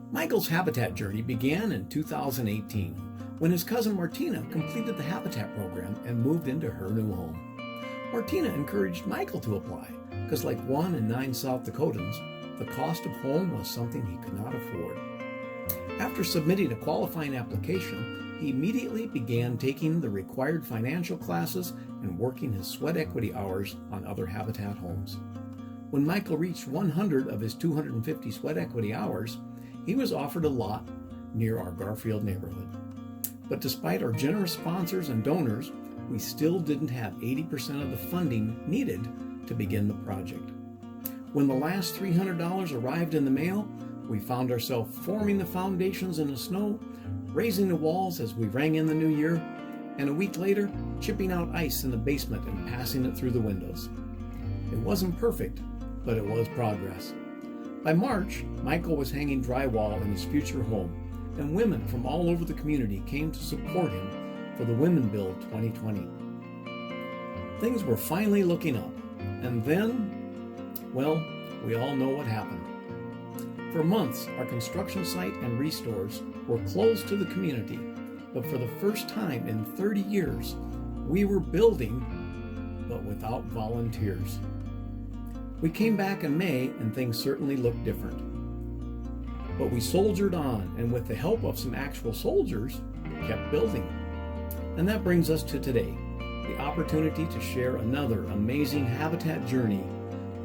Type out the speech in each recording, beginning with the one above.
Michael's Habitat journey began in 2018 when his cousin Martina completed the Habitat program and moved into her new home. Martina encouraged Michael to apply because, like 1 in 9 South Dakotans, the cost of home was something he could not afford. After submitting a qualifying application, he immediately began taking the required financial classes and working his sweat equity hours on other Habitat homes. When Michael reached 100 of his 250 sweat equity hours, he was offered a lot near our Garfield neighborhood. But despite our generous sponsors and donors, we still didn't have 80% of the funding needed to begin the project. When the last $300 arrived in the mail, we found ourselves forming the foundations in the snow, raising the walls as we rang in the new year, and a week later, chipping out ice in the basement and passing it through the windows. It wasn't perfect, but it was progress. By March, Michael was hanging drywall in his future home, and women from all over the community came to support him for the Women Build 2020. Things were finally looking up, and then, well, we all know what happened. For months, our construction site and restores were closed to the community, but for the first time in 30 years, we were building, but without volunteers. We came back in May, and things certainly looked different. But we soldiered on, and with the help of some actual soldiers, kept building. And that brings us to today, the opportunity to share another amazing Habitat journey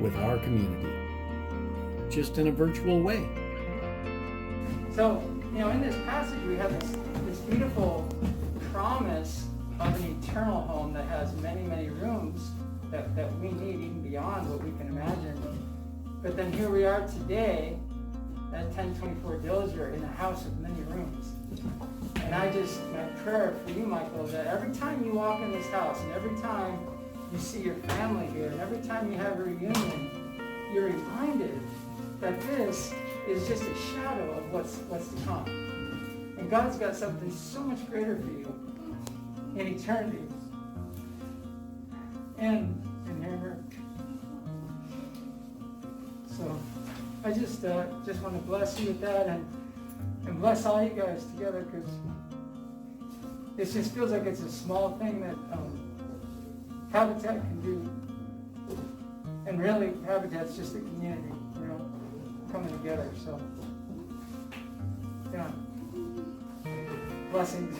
with our community, just in a virtual way. So, in this passage we have this beautiful promise of an eternal home that has many, many rooms that we need even beyond what we can imagine. But then here we are today at 1024 Dillinger in a house with many rooms. And my prayer for you, Michael, is that every time you walk in this house and every time you see your family here and every time you have a reunion, you're reminded that this is just a shadow of what's to come. And God's got something so much greater for you in eternity. And here, so I just want to bless you with that and bless all you guys together, because it just feels like it's a small thing that Habitat can do. And really, Habitat's just a community, coming together. So, yeah, blessings.